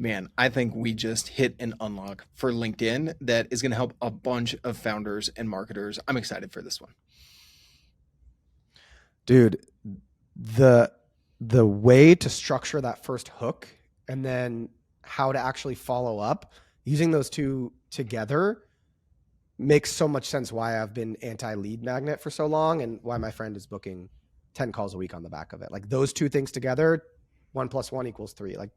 Man, I think we just hit an unlock for LinkedIn that is going to help a bunch of founders and marketers. I'm excited for this one. Dude, the way to structure that first hook and then how to actually follow up using those two together makes so much sense why I've been anti-lead magnet for so long and why my friend is booking 10 calls a week on the back of it. Like those two things together, 1 + 1 = 3. Like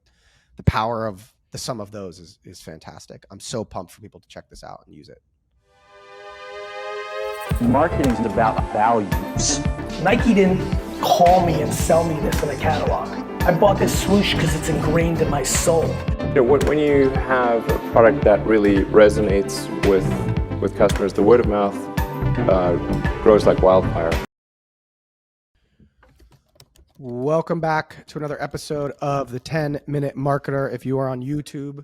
the power of the sum of those is fantastic. I'm so pumped for people to check this out and use it. Marketing is about values. Nike didn't call me and sell me this in a catalog. I bought this swoosh because it's ingrained in my soul. When you have a product that really resonates with customers, the word of mouth grows like wildfire. Welcome back to another episode of the 10-Minute Marketer. If you are on YouTube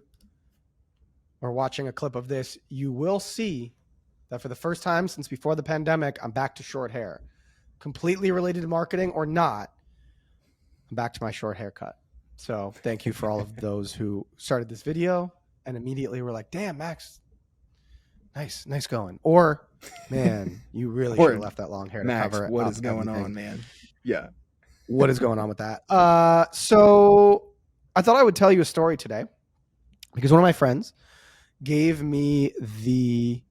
or watching a clip of this, you will see that for the first time since before the pandemic, I'm back to short hair. Completely related to marketing or not, I'm back to my short haircut. So thank you for all of those who started this video and immediately were like, damn, Max, nice going. Or, man, you really should have left that long hair to Max, cover it. what is going on, man? Yeah. What is going on with that? So I thought I would tell you a story today because one of my friends gave me the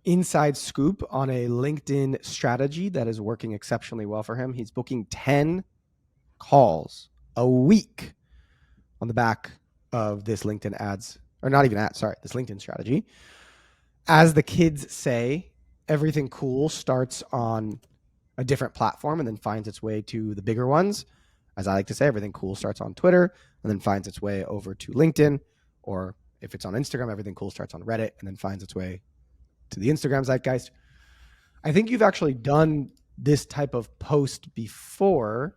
inside scoop on a LinkedIn strategy that is working exceptionally well for him. He's booking 10 calls a week on the back of this LinkedIn ads, or not even ads, sorry, this LinkedIn strategy. As the kids say, everything cool starts on a different platform and then finds its way to the bigger ones. As I like to say, everything cool starts on Twitter and then finds its way over to LinkedIn, or if it's on Instagram, everything cool starts on Reddit and then finds its way to the Instagram zeitgeist. I think you've actually done this type of post before.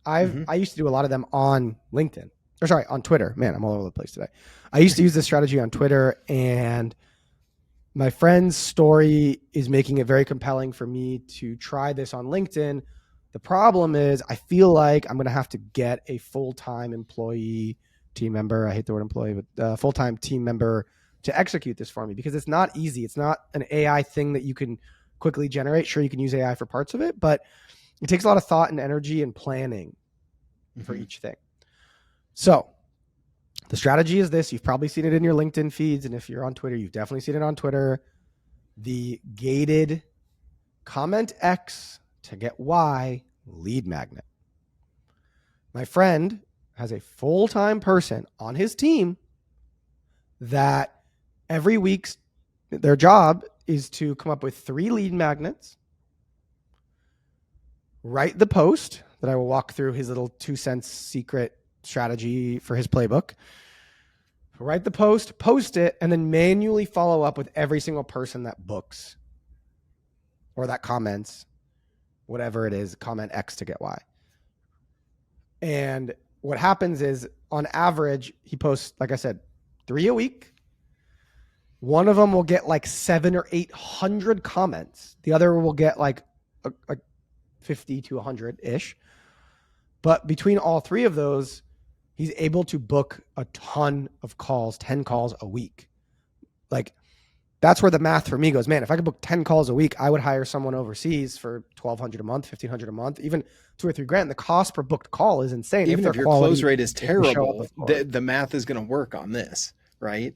I used to do a lot of them on LinkedIn, or sorry, on Twitter. Man, I'm all over the place today. I used to use this strategy on Twitter, and my friend's story is making it very compelling for me to try this on LinkedIn. The problem is I feel like I'm going to have to get a full-time employee team member. I hate the word employee, but full-time team member to execute this for me because it's not easy. It's not an AI thing that you can quickly generate. Sure, you can use AI for parts of it, but it takes a lot of thought and energy and planning for each thing. So the strategy is this. You've probably seen it in your LinkedIn feeds. And if you're on Twitter, you've definitely seen it on Twitter. The gated comment X to get Y lead magnet. My friend has a full-time person on his team that every week their job is to come up with 3 lead magnets, write the post that I will walk through his little 2 cents secret strategy for his playbook. Write the post it, and then manually follow up with every single person that books or that comments, whatever it is, comment X to get Y. And what happens is, on average, he posts, like I said, 3 a week. One of them will get like 700 or 800 comments. The other will get like 50 to 100-ish. But between all 3 of those, he's able to book a ton of calls, 10 calls a week. Like, that's where the math for me goes, man, if I could book 10 calls a week, I would hire someone overseas for $1,200 a month, $1,500 a month, even $2,000 or $3,000. The cost per booked call is insane. Even if your close rate is terrible, the math is going to work on this, right?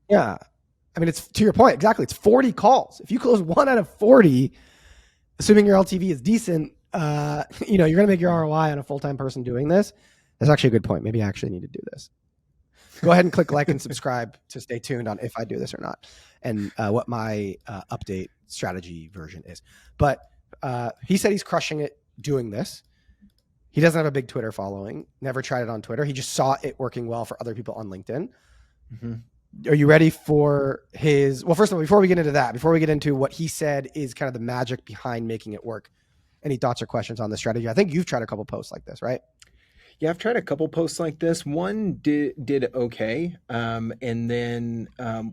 Yeah. I mean, it's to your point, exactly. It's 40 calls. If you close 1 out of 40, assuming your LTV is decent, you're going to make your ROI on a full-time person doing this. That's actually a good point. Maybe I actually need to do this. Go ahead and click like and subscribe to stay tuned on if I do this or not and what my update strategy version is. But he said he's crushing it doing this. He doesn't have a big Twitter following, never tried it on Twitter. He just saw it working well for other people on LinkedIn. Are you ready for his, well, first of all, before we get into that, before we get into what he said is kind of the magic behind making it work, any thoughts or questions on the strategy? I think you've tried a couple posts like this, right? Yeah, I've tried a couple posts like this. One did okay, and then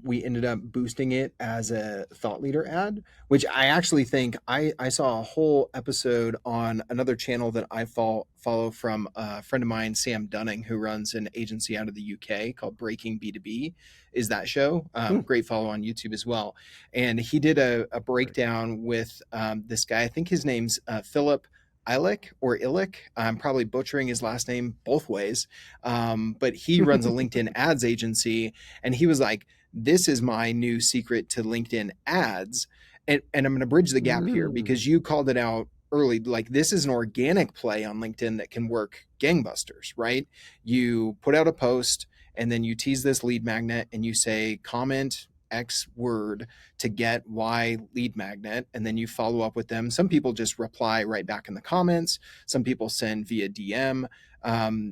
we ended up boosting it as a thought leader ad, which I actually think I saw a whole episode on another channel that I follow from a friend of mine, Sam Dunning, who runs an agency out of the UK called Breaking B2B. Is that show? Great follow on YouTube as well. And he did a breakdown with this guy. I think his name's Philip Illick or Illick. I'm probably butchering his last name both ways. But he runs a LinkedIn ads agency. And he was like, this is my new secret to LinkedIn ads. And I'm going to bridge the gap here because you called it out early. Like, this is an organic play on LinkedIn that can work gangbusters, right? You put out a post and then you tease this lead magnet and you say, comment X word to get Y lead magnet, and then you follow up with them. Some people just reply right back in the comments. Some people send via DM.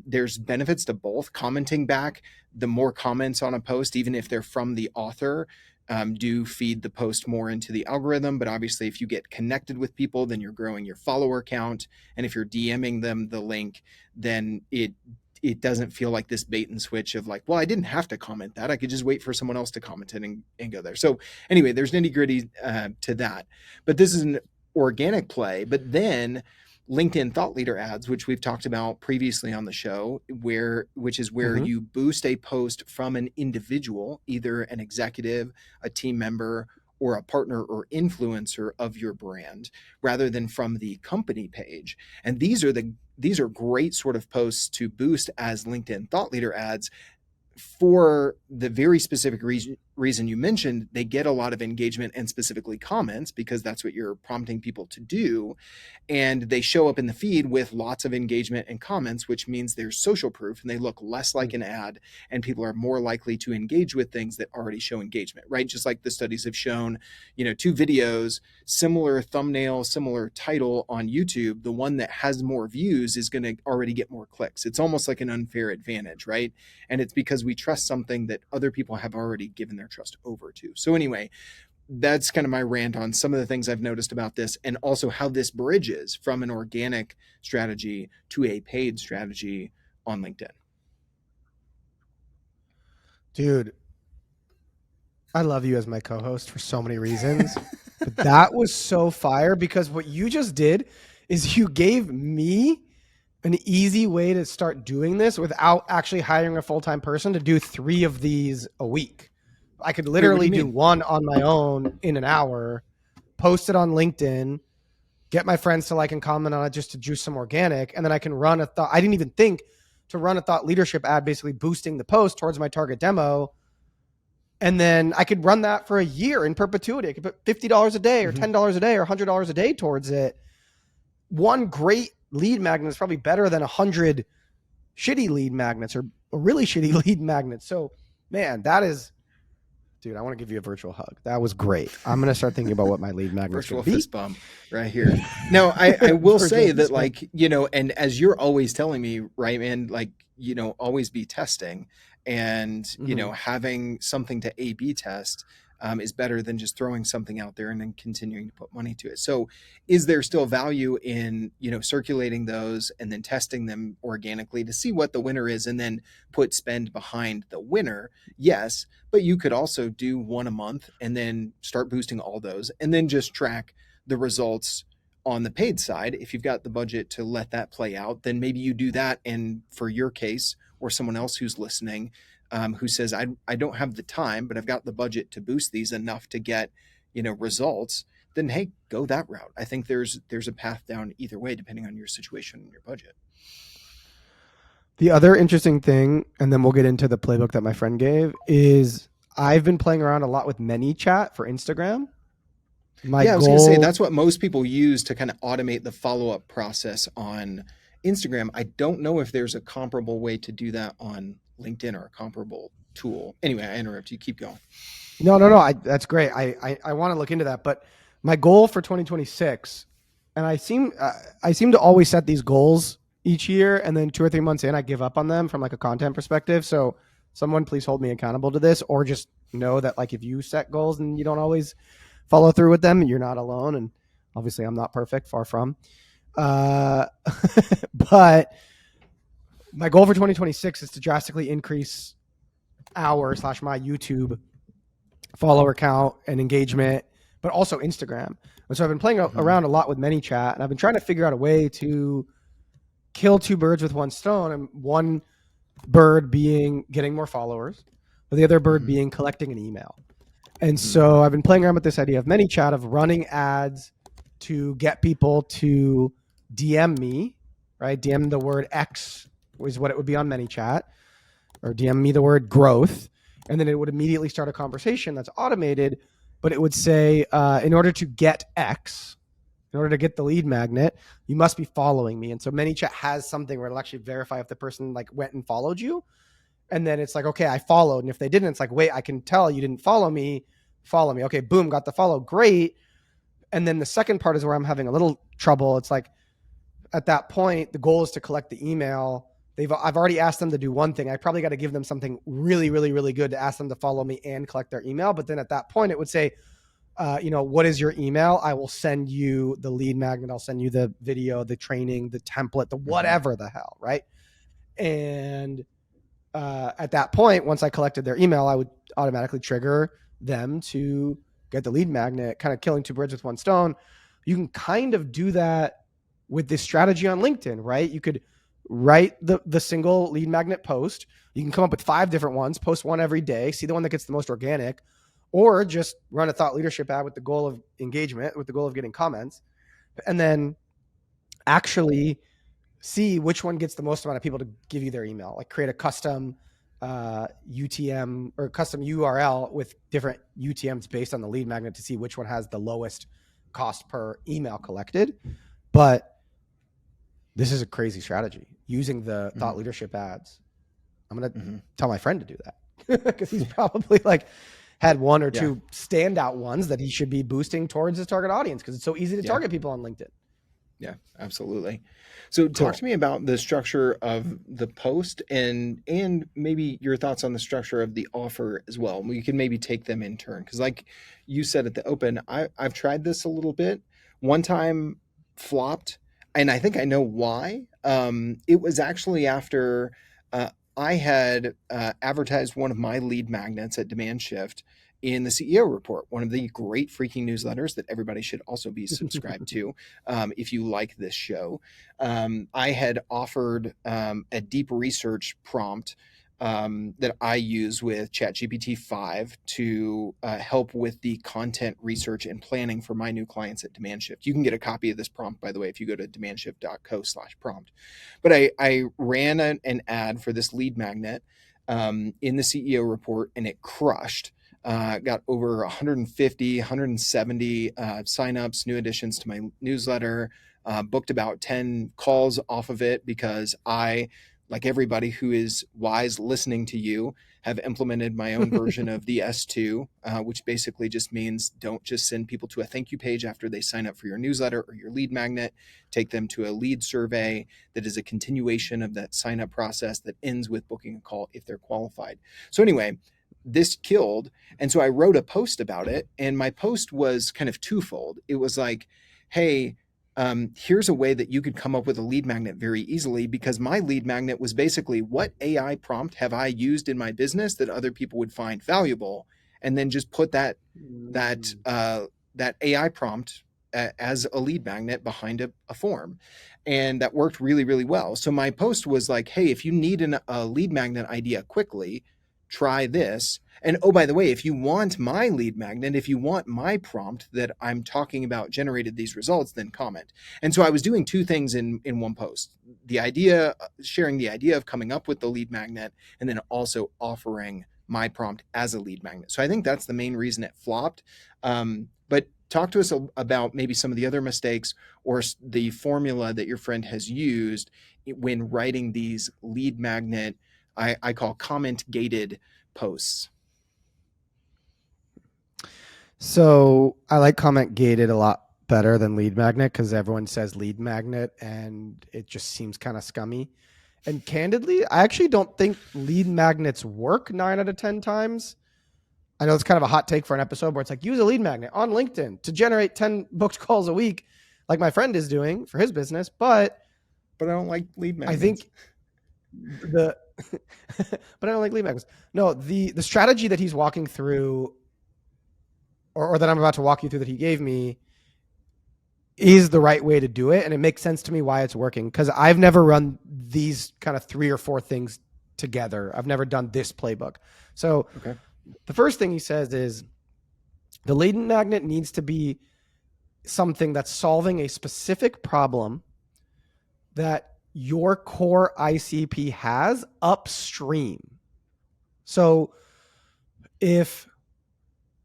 There's benefits to both. Commenting back, the more comments on a post, even if they're from the author, do feed the post more into the algorithm. But obviously, if you get connected with people, then you're growing your follower count. And if you're DMing them the link, then it doesn't feel like this bait and switch of like, well, I didn't have to comment that. I could just wait for someone else to comment it and go there. So anyway, there's nitty gritty to that, but this is an organic play. But then LinkedIn thought leader ads, which we've talked about previously on the show, which is where you boost a post from an individual, either an executive, a team member, or a partner or influencer of your brand, rather than from the company page. And these are great sort of posts to boost as LinkedIn thought leader ads for the very specific reason you mentioned. They get a lot of engagement and specifically comments because that's what you're prompting people to do. And they show up in the feed with lots of engagement and comments, which means there's social proof and they look less like an ad and people are more likely to engage with things that already show engagement, right? Just like the studies have shown, 2 videos, similar thumbnail, similar title on YouTube, the one that has more views is going to already get more clicks. It's almost like an unfair advantage, right? And it's because we trust something that other people have already given their trust over to. So anyway, that's kind of my rant on some of the things I've noticed about this, and also how this bridges from an organic strategy to a paid strategy on LinkedIn. Dude, I love you as my co-host for so many reasons, but that was so fire because what you just did is you gave me an easy way to start doing this without actually hiring a full-time person to do 3 of these a week. I could literally do one on my own in an hour, post it on LinkedIn, get my friends to like and comment on it just to juice some organic. And then I can run a thought. I didn't even think to run a thought leadership ad, basically boosting the post towards my target demo. And then I could run that for a year in perpetuity. I could put $50 a day or $10 a day or $100 a day towards it. One great lead magnet is probably better than 100 shitty lead magnets or really shitty lead magnets. So man, that is, dude, I want to give you a virtual hug. That was great. I'm going to start thinking about what my lead magnets virtual should be. Fist bump right here. No, I will say that, like, and as you're always telling me, right, man, like, always be testing and, having something to A/B test is better than just throwing something out there and then continuing to put money to it. So is there still value in, circulating those and then testing them organically to see what the winner is and then put spend behind the winner? Yes, but you could also do one a month and then start boosting all those and then just track the results on the paid side. If you've got the budget to let that play out, then maybe you do that. And for your case or someone else who's listening, who says, I don't have the time, but I've got the budget to boost these enough to get, results, then, hey, go that route. I think there's a path down either way, depending on your situation and your budget. The other interesting thing, and then we'll get into the playbook that my friend gave, is I've been playing around a lot with ManyChat for Instagram. I was going to say that's what most people use to kind of automate the follow-up process on Instagram. I don't know if there's a comparable way to do that on LinkedIn or a comparable tool. Anyway, I interrupt you. Keep going. No. That's great. I want to look into that. But my goal for 2026, and I seem to always set these goals each year, and then 2 or 3 months in, I give up on them from like a content perspective. So someone please hold me accountable to this, or just know that like if you set goals and you don't always follow through with them, you're not alone. And obviously I'm not perfect, far from. But my goal for 2026 is to drastically increase my YouTube follower count and engagement, but also Instagram. And so I've been playing around a lot with ManyChat, and I've been trying to figure out a way to kill two birds with one stone, and one bird being getting more followers, but the other bird being collecting an email. And so I've been playing around with this idea of ManyChat, of running ads to get people to DM me, right? DM the word X is what it would be on ManyChat, or DM me the word growth. And then it would immediately start a conversation that's automated, but it would say, in order to get X, in order to get the lead magnet, you must be following me. And so ManyChat has something where it'll actually verify if the person like went and followed you. And then it's like, okay, I followed. And if they didn't, it's like, wait, I can tell you didn't follow me. Follow me. Okay, boom, got the follow. Great. And then the second part is where I'm having a little trouble. It's like, at that point, the goal is to collect the email. I've already asked them to do one thing. I probably got to give them something really, really, really good to ask them to follow me and collect their email. But then at that point, it would say, what is your email? I will send you the lead magnet. I'll send you the video, the training, the template, the whatever the hell, right? And at that point, once I collected their email, I would automatically trigger them to get the lead magnet, kind of killing two birds with one stone. You can kind of do that with this strategy on LinkedIn, right? You could write the single lead magnet post. You can come up with 5 different ones, post one every day, see the one that gets the most organic, or just run a thought leadership ad with the goal of engagement, with the goal of getting comments, and then actually see which one gets the most amount of people to give you their email. Like create a custom UTM or custom URL with different UTMs based on the lead magnet to see which one has the lowest cost per email collected. But this is a crazy strategy using the thought leadership ads. I'm going to tell my friend to do that because he's probably like had one or two standout ones that he should be boosting towards his target audience because it's so easy to target people on LinkedIn. Yeah, absolutely. So talk to me about the structure of the post and maybe your thoughts on the structure of the offer as well. We can maybe take them in turn because like you said at the open, I've tried this a little bit. One time flopped, and I think I know why. It was actually after I had advertised one of my lead magnets at Demand Shift in the CEO report, one of the great freaking newsletters that everybody should also be subscribed to if you like this show. I had offered a deep research prompt that I use with ChatGPT 5 to help with the content research and planning for my new clients at Demand Shift. You can get a copy of this prompt, by the way, if you go to demandshift.co/prompt. But I ran an ad for this lead magnet in the CEO report, and it crushed. Got over 150, 170 signups, new additions to my newsletter, booked about 10 calls off of it because I, like everybody who is wise listening to you, have implemented my own version of the S2, which basically just means don't just send people to a thank you page after they sign up for your newsletter or your lead magnet. Take them to a lead survey that is a continuation of that sign up process that ends with booking a call if they're qualified. So anyway, this killed. And so I wrote a post about it, and my post was kind of twofold. It was like, hey, here's a way that you could come up with a lead magnet very easily, because my lead magnet was basically what AI prompt have I used in my business that other people would find valuable, and then just put that AI prompt as a lead magnet behind a form. And that worked really, really well. So my post was like, hey, if you need a lead magnet idea quickly, try this. And oh, by the way, if you want my lead magnet, if you want my prompt that I'm talking about generated these results, then comment. And so I was doing 2 things in one post: sharing the idea of coming up with the lead magnet, and then also offering my prompt as a lead magnet. So I think that's the main reason it flopped. But talk to us about maybe some of the other mistakes or the formula that your friend has used when writing these lead magnet, I call comment gated posts. So I like comment gated a lot better than lead magnet because everyone says lead magnet and it just seems kind of scummy. And candidly, I actually don't think lead magnets work 9 out of 10 times. I know it's kind of a hot take for an episode where it's like, use a lead magnet on LinkedIn to generate 10 booked calls a week, like my friend is doing for his business. But I don't like lead magnets. I think the but I don't like lead magnets. No, the strategy that he's walking through, or that I'm about to walk you through, that he gave me, is the right way to do it, and it makes sense to me why it's working, because I've never run these kind of 3 or 4 things together. I've never done this playbook. So Okay. the first thing he says is the lead magnet needs to be something that's solving a specific problem that your core ICP has upstream. So if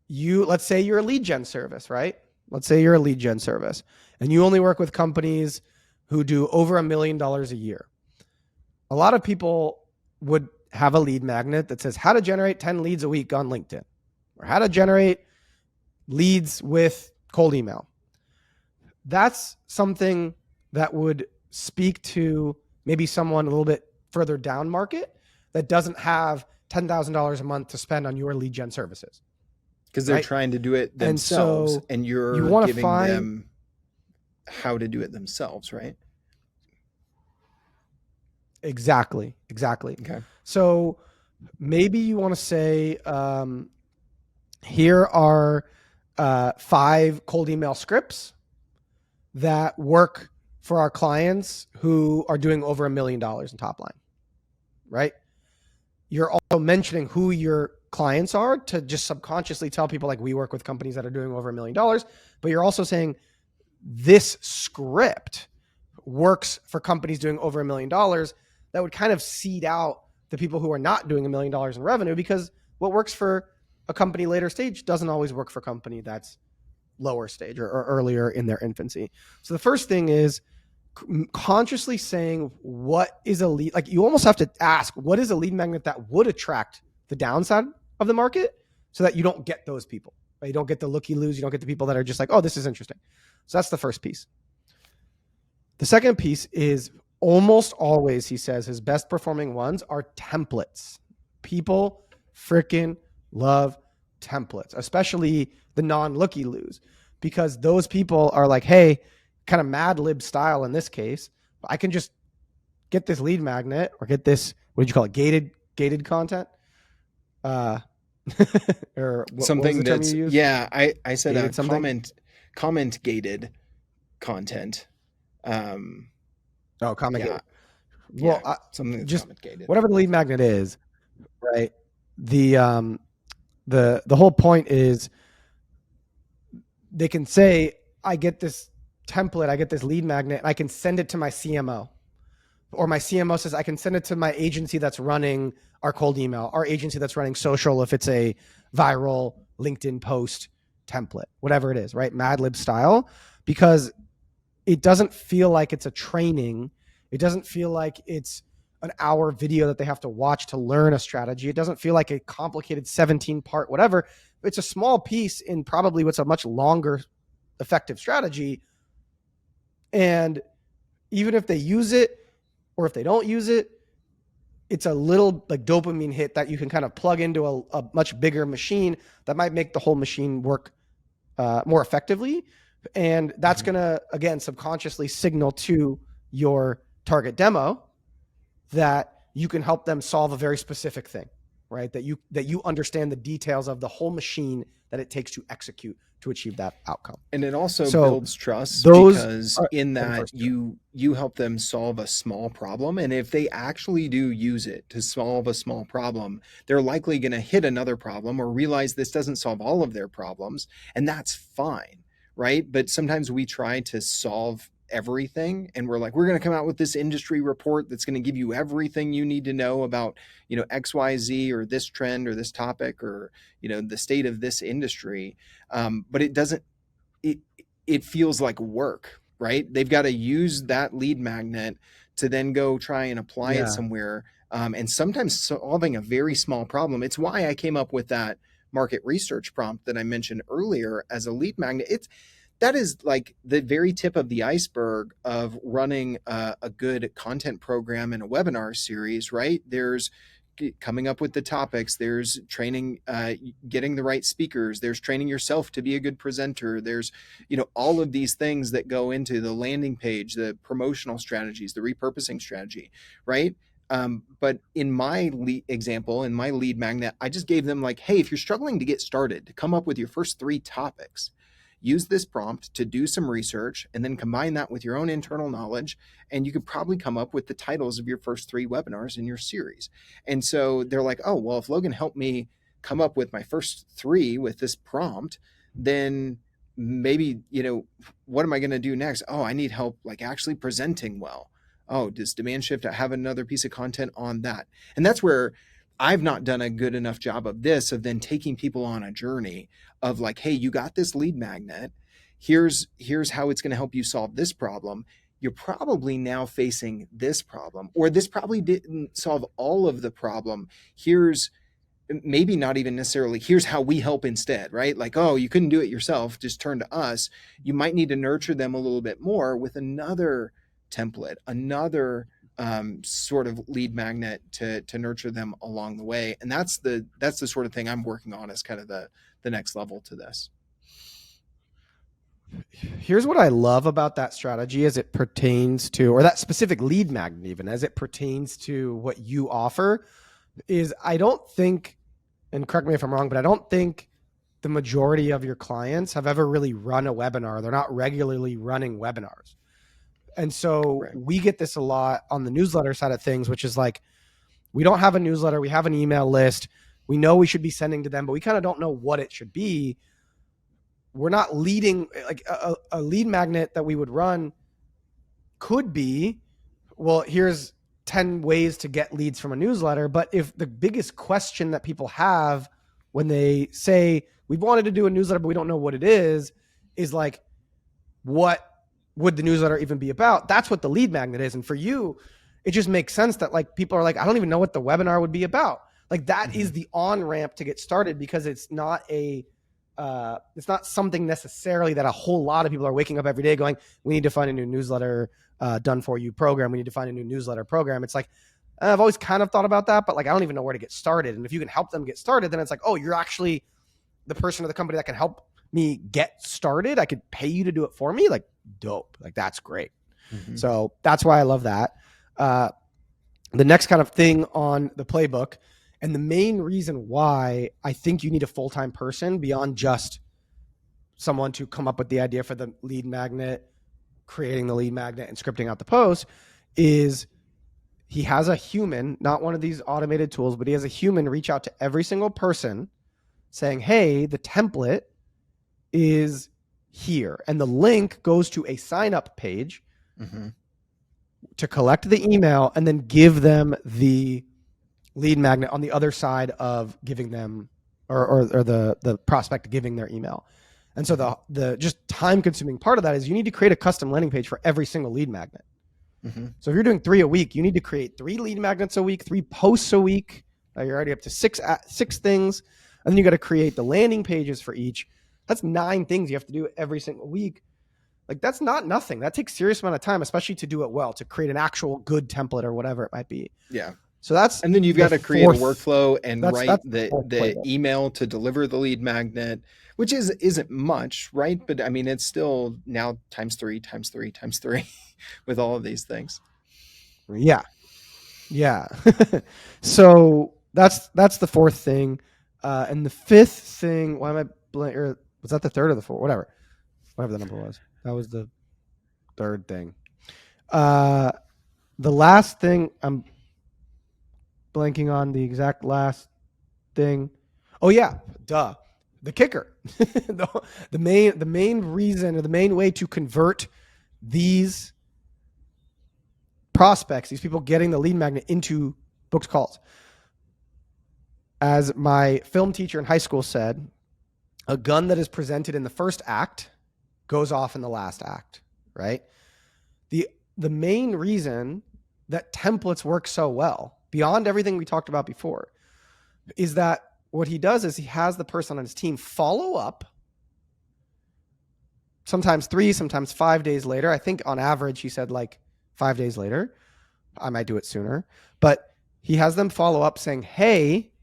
let's say you're a lead gen service, right? Let's say you're a lead gen service and you only work with companies who do over $1 million a year. A lot of people would have a lead magnet that says how to generate 10 leads a week on LinkedIn, or how to generate leads with cold email. That's something that would speak to maybe someone a little bit further down market that doesn't have $10,000 a month to spend on your lead gen services. Because they're Right? trying to do it And themselves, so and you you're wanna giving find- them how to do it themselves, right? Exactly. Okay. So maybe you want to say, here are 5 cold email scripts that work for our clients who are doing over $1 million in top line, right? You're also mentioning who your clients are to just subconsciously tell people, like, we work with companies that are doing over $1 million, but you're also saying this script works for companies doing over $1 million. That would kind of seed out the people who are not doing $1 million in revenue, because what works for a company later stage doesn't always work for a company that's lower stage or earlier in their infancy. So the first thing is consciously saying, what is a lead? Like, you almost have to ask, what is a lead magnet that would attract the downside of the market, so that you don't get those people, right? You don't get the looky-loos. You don't get the people that are just like, oh, this is interesting. So that's the first piece. The second piece is, almost always, he says, his best performing ones are templates. People freaking love templates, especially the non-looky-loos, because those people are like, hey, kind of Mad Lib style in this case, I can just get this lead magnet, or get this, what did you call it? Gated content? Or Something what was the term that's, you used? yeah, I said Gated something? comment gated content. Oh, comment Yeah. gated. Well, Yeah, something that's just comment gated. whatever the lead magnet is, right? The whole point is, they can say, I get this template, I get this lead magnet, and I can send it to my CMO. Or my CMO says, I can send it to my agency that's running our cold email, our agency that's running social, if it's a viral LinkedIn post template, whatever it is, right? Mad Lib style, because it doesn't feel like it's a training. It doesn't feel like it's an hour video that they have to watch to learn a strategy. It doesn't feel like a complicated 17-part whatever. It's a small piece in probably what's a much longer effective strategy. And even if they use it, or if they don't use it, it's a little like dopamine hit that you can kind of plug into a much bigger machine that might make the whole machine work more effectively. And that's going to, again, subconsciously signal to your target demo that you can help them solve a very specific thing, right? That you understand the details of the whole machine that it takes to execute to achieve that outcome. And it also So builds trust, those because are in the that first two. you help them solve a small problem, and if they actually do use it to solve a small problem, they're likely going to hit another problem or realize this doesn't solve all of their problems, and that's fine, right? But sometimes we try to solve everything, and we're like, we're going to come out with this industry report that's going to give you everything you need to know about, XYZ, or this trend, or this topic, or the state of this industry. But it doesn't, it feels like work, right? They've got to use that lead magnet to then go try and apply Yeah. it somewhere. And sometimes solving a very small problem. It's why I came up with that market research prompt that I mentioned earlier as a lead magnet. That is like the very tip of the iceberg of running a good content program and a webinar series, right? There's coming up with the topics, there's training, getting the right speakers, there's training yourself to be a good presenter, there's all of these things that go into the landing page, the promotional strategies, the repurposing strategy, right? But in my example, in my lead magnet, I just gave them like, hey, if you're struggling to get started, to come up with your first 3 topics, use this prompt to do some research and then combine that with your own internal knowledge. And you could probably come up with the titles of your first 3 webinars in your series. And so they're like, oh, well, if Logan helped me come up with my first 3 with this prompt, then maybe, what am I going to do next? Oh, I need help like actually presenting well. Oh, does Demand Shift have another piece of content on that? And that's where I've not done a good enough job of this, of then taking people on a journey of like, hey, you got this lead magnet. Here's how it's going to help you solve this problem. You're probably now facing this problem, or this probably didn't solve all of the problem. Here's maybe not even necessarily, here's how we help instead, right? Like, oh, you couldn't do it yourself, just turn to us. You might need to nurture them a little bit more with another template, another sort of lead magnet to nurture them along the way. And that's the sort of thing I'm working on as kind of the next level to this. Here's what I love about that strategy as it pertains to, or that specific lead magnet, even as it pertains to what you offer, is I don't think, and correct me if I'm wrong, but I don't think the majority of your clients have ever really run a webinar. They're not regularly running webinars. And so we get this a lot on the newsletter side of things, which is like, we don't have a newsletter. We have an email list. We know we should be sending to them, but we kind of don't know what it should be. We're not leading, like a lead magnet that we would run could be, well, here's 10 ways to get leads from a newsletter. But if the biggest question that people have when they say, we've wanted to do a newsletter, but we don't know what it is like, what would the newsletter even be about? That's what the lead magnet is. And for you, it just makes sense that like people are like, I don't even know what the webinar would be about. Like that is the on-ramp to get started, because it's not something necessarily that a whole lot of people are waking up every day going, we need to find a new newsletter done for you program. We need to find a new newsletter program. It's like, I've always kind of thought about that, but like, I don't even know where to get started. And if you can help them get started, then it's like, oh, you're actually the person or the company that can help me get started. I could pay you to do it for me. Like, dope. Like, that's great. Mm-hmm. So that's why I love that. The next kind of thing on the playbook, and the main reason why I think you need a full-time person beyond just someone to come up with the idea for the lead magnet, creating the lead magnet and scripting out the post, is he has a human, not one of these automated tools, but he has a human reach out to every single person saying, hey, the template is here. And the link goes to a sign-up page to collect the email and then give them the lead magnet on the other side of giving them or the prospect giving their email. And so the just time consuming part of that is you need to create a custom landing page for every single lead magnet. So if you're doing 3 a week, you need to create 3 lead magnets a week, 3 posts a week. You're already up to 6 things. And then you got to create the landing pages for each. That's 9 things you have to do every single week. Like, that's not nothing. That takes a serious amount of time, especially to do it well, to create an actual good template or whatever it might be. Yeah. So that's, and then you've got to create a workflow and write the playbook. email to deliver the lead magnet, which isn't much, right? But I mean, it's still now times three with all of these things. Yeah. So that's the 4th thing. And the 5th thing, why am I blank? Or was that the 3rd or the 4th? Whatever the number was. That was the 3rd thing. The last thing, I'm blanking on the exact last thing. Oh yeah, duh. The kicker. the main reason, or the main way to convert these prospects, these people getting the lead magnet, into booked calls. As my film teacher in high school said, a gun that is presented in the first act goes off in the last act, right? The main reason that templates work so well, beyond everything we talked about before, is that what he does is he has the person on his team follow up sometimes 3, sometimes 5 days later. I think on average, he said like 5 days later. I might do it sooner, but he has them follow up saying, hey,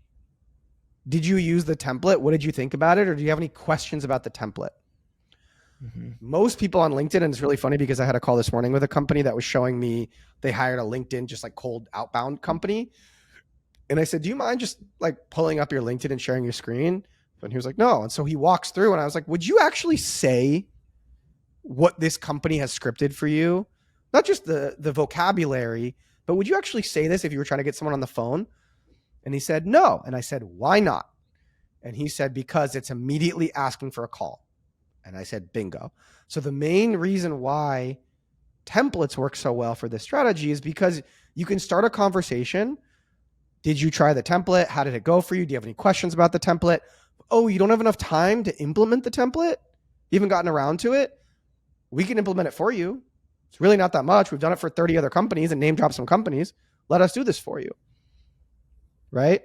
did you use the template? What did you think about it? Or do you have any questions about the template? Most people on LinkedIn, and it's really funny because I had a call this morning with a company that was showing me they hired a LinkedIn, just like cold outbound company. And I said, do you mind just like pulling up your LinkedIn and sharing your screen? And he was like, no. And so he walks through and I was like, would you actually say what this company has scripted for you? Not just the vocabulary, but would you actually say this if you were trying to get someone on the phone? And he said, no. And I said, why not? And he said, because it's immediately asking for a call. And I said, bingo. So the main reason why templates work so well for this strategy is because you can start a conversation. Did you try the template? How did it go for you? Do you have any questions about the template? Oh, you don't have enough time to implement the template? You haven't gotten around to it? We can implement it for you. It's really not that much. We've done it for 30 other companies and name drop some companies. Let us do this for you. Right?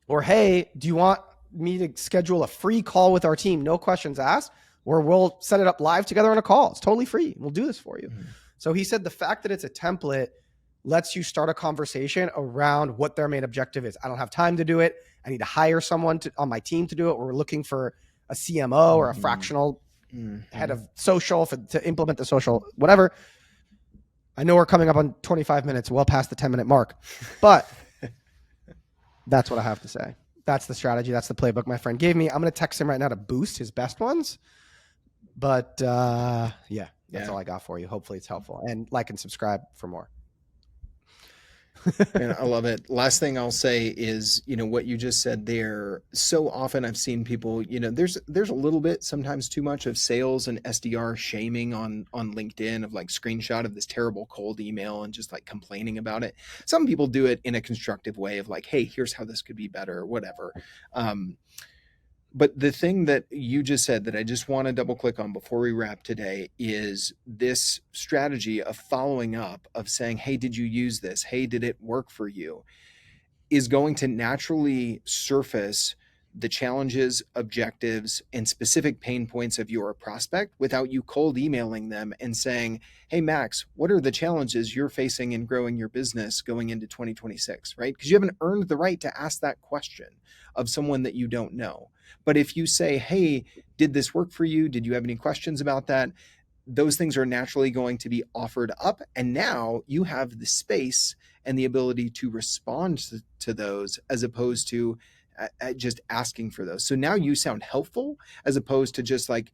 Or, hey, do you want me to schedule a free call with our team? No questions asked. Or we'll set it up live together on a call. It's totally free. We'll do this for you. So he said the fact that it's a template lets you start a conversation around what their main objective is. I don't have time to do it. I need to hire someone on my team to do it. We're looking for a CMO or a fractional head of social to implement the social, whatever. I know we're coming up on 25 minutes, well past the 10-minute mark, but that's what I have to say. That's the strategy. That's the playbook my friend gave me. I'm going to text him right now to boost his best ones. But that's all I got for you. Hopefully it's helpful. And like and subscribe for more. Man, I love it. Last thing I'll say is, what you just said there. So often I've seen people, there's a little bit, sometimes too much of sales and SDR shaming on LinkedIn of like screenshot of this terrible cold email and just like complaining about it. Some people do it in a constructive way of like, hey, here's how this could be better or whatever. But the thing that you just said that I just want to double click on before we wrap today is this strategy of following up, of saying, hey, did you use this? Hey, did it work for you? Is going to naturally surface the challenges, objectives, and specific pain points of your prospect without you cold emailing them and saying, hey, Max, what are the challenges you're facing in growing your business going into 2026, right? Because you haven't earned the right to ask that question of someone that you don't know. But if you say, hey, did this work for you? Did you have any questions about that? Those things are naturally going to be offered up. And now you have the space and the ability to respond to those as opposed to just asking for those. So now you sound helpful as opposed to just like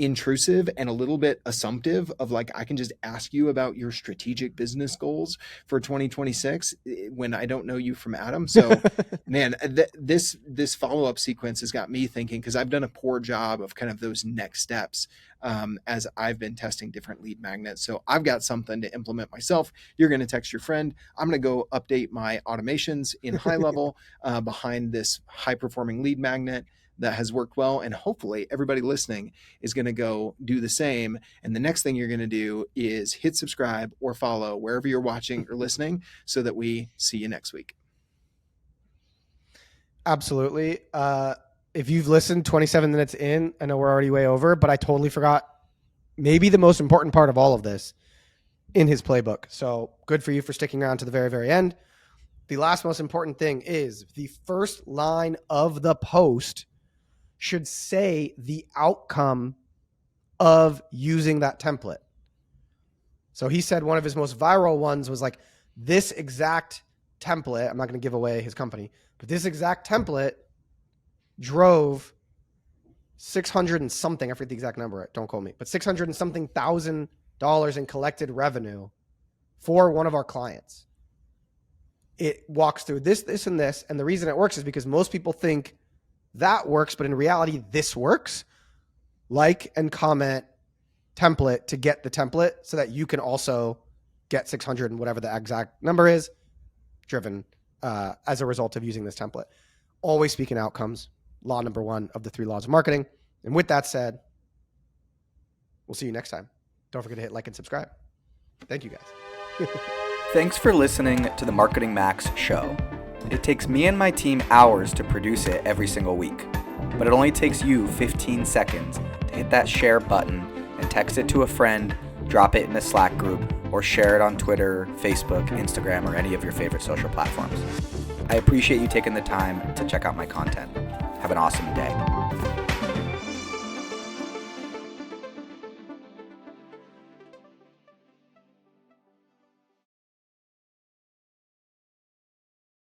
intrusive and a little bit assumptive of like, I can just ask you about your strategic business goals for 2026 when I don't know you from Adam. So man, this follow-up sequence has got me thinking, because I've done a poor job of kind of those next steps as I've been testing different lead magnets. So I've got something to implement myself. You're going to text your friend. I'm going to go update my automations in high level behind this high performing lead magnet that has worked well. And hopefully everybody listening is going to go do the same. And the next thing you're going to do is hit subscribe or follow wherever you're watching or listening so that we see you next week. Absolutely. If you've listened 27 minutes in, I know we're already way over, but I totally forgot maybe the most important part of all of this in his playbook. So good for you for sticking around to the very, very end. The last most important thing is the first line of the post should say the outcome of using that template. So he said one of his most viral ones was like, this exact template, I'm not going to give away his company, but this exact template drove 600 and something, I forget the exact number, don't quote me, but 600 and something $1,000 in collected revenue for one of our clients. It walks through this, this, and this. And the reason it works is because most people think that works, but in reality, this works. Like and comment template to get the template so that you can also get 600 and whatever the exact number is driven as a result of using this template. Always speak in outcomes. Law number 1 of the 3 laws of marketing. And with that said, we'll see you next time. Don't forget to hit like and subscribe. Thank you guys. Thanks for listening to the Marketing Max show. It takes me and my team hours to produce it every single week, but it only takes you 15 seconds to hit that share button and text it to a friend, drop it in a Slack group, or share it on Twitter, Facebook, Instagram, or any of your favorite social platforms. I appreciate you taking the time to check out my content. Have an awesome day.